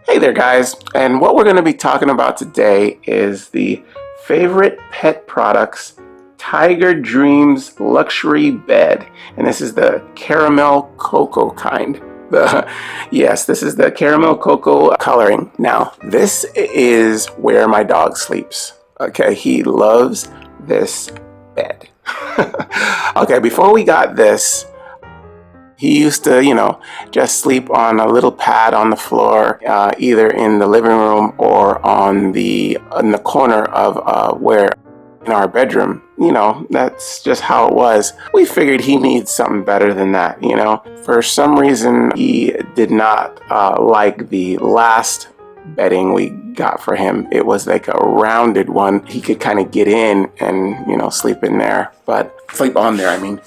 Hey there guys, and what we're going to be talking about today is the favorite pet products Tiger Dreamz Luxury Bed. And this is the caramel cocoa kind. Yes, this is the caramel cocoa coloring. Now, this is where my dog sleeps. Okay, he loves this bed. Okay, before we got this, he used to, just sleep on a little pad on the floor, either in the living room or in the corner of where in our bedroom. That's just how it was. We figured he needs something better than that. For some reason, he did not like the last bedding we got for him. It was like a rounded one. He could kind of get in and, sleep in there, sleep on there, I mean.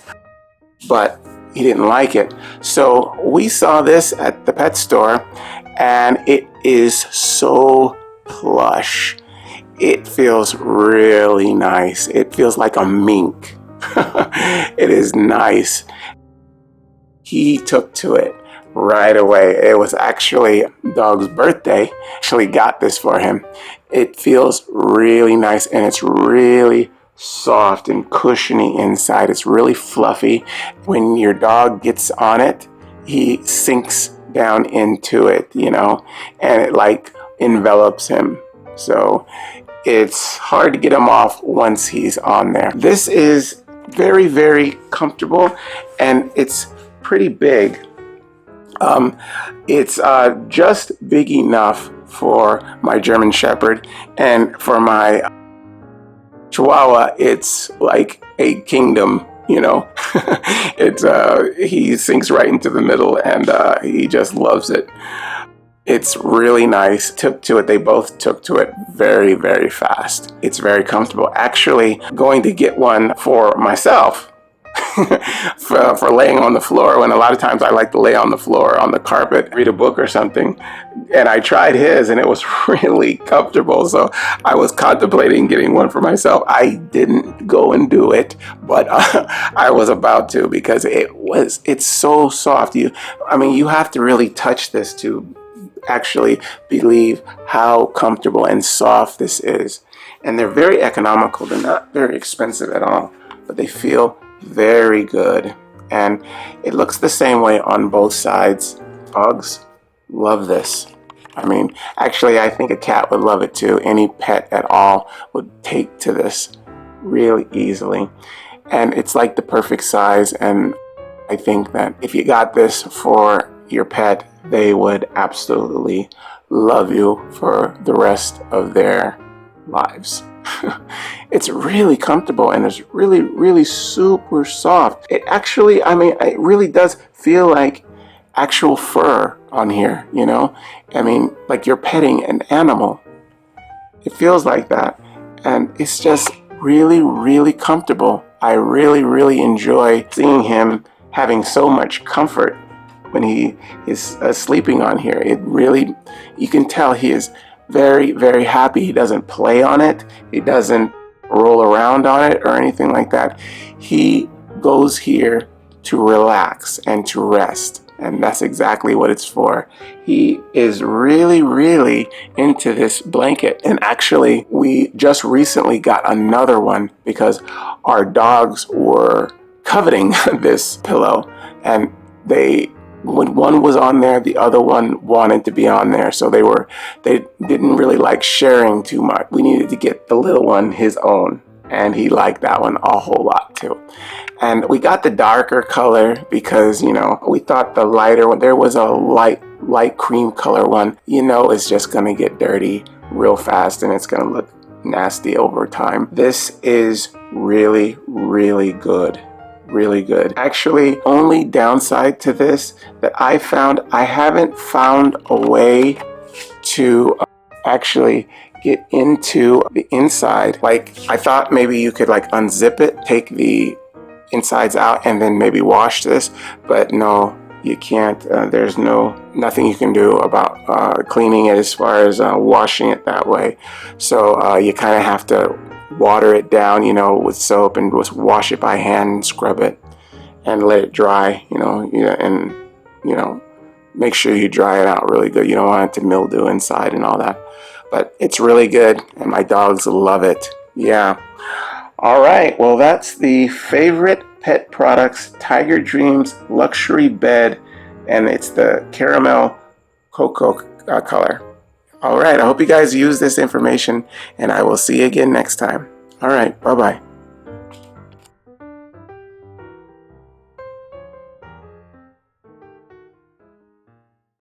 But he didn't like it. So we saw this at the pet store, and it is so plush. It feels really nice. It feels like a mink. It is nice. He took to it right away. It was actually dog's birthday. Actually got this for him. It feels really nice, and it's really soft and cushiony inside. It's really fluffy. When your dog gets on it, he sinks down into it, and it like envelops him. So it's hard to get him off once he's on there. This is very, very comfortable, and it's pretty big. It's just big enough for my German Shepherd, and for my Chihuahua, it's like a kingdom, It's he sinks right into the middle, and he just loves it. It's really nice. They both took to it very, very fast. It's very comfortable. Actually, going to get one for myself for laying on the floor, when a lot of times I like to lay on the floor on the carpet, read a book or something. And I tried his, and it was really comfortable. So I was contemplating getting one for myself. I didn't go and do it, but I was about to, because it's so soft. You have to really touch this to actually believe how comfortable and soft this is. And they're very economical. They're not very expensive at all, but they feel very good. And it looks the same way on both sides. Dogs love this. Actually, I think a cat would love it too. Any pet at all would take to this really easily. And it's like the perfect size. And I think that if you got this for your pet, they would absolutely love you for the rest of their lives. It's really comfortable, and it's really, really super soft. It actually, it really does feel like actual fur on here, like you're petting an animal. It feels like that, and it's just really, really comfortable. I really, really enjoy seeing him having so much comfort when he is sleeping on here. You can tell he is very, very happy. He doesn't play on it. He doesn't roll around on it or anything like that. He goes here to relax and to rest. And that's exactly what it's for. He is really, really into this blanket. And actually, we just recently got another one because our dogs were coveting this pillow. And when one was on there, the other one wanted to be on there. So they didn't really like sharing too much. We needed to get the little one his own, and he liked that one a whole lot too. And we got the darker color because, we thought the lighter one, there was a light cream color one, it's just going to get dirty real fast, and it's going to look nasty over time. This is really, really good. Really good. Actually, only downside to this that I haven't found a way to actually get into the inside. Like, I thought maybe you could unzip it, take the insides out, and then maybe wash this, but no, you can't. There's nothing you can do about cleaning it as far as washing it that way. So you kind of have to water it down, with soap, and just wash it by hand and scrub it and let it dry, and make sure you dry it out really good. You don't want it to mildew inside and all that. But it's really good, and my dogs love it. Yeah. All right, well, that's the favorite pet products Tiger Dreamz Luxury Bed, and it's the caramel cocoa color. All right, I hope you guys use this information, and I will see you again next time. All right, bye-bye.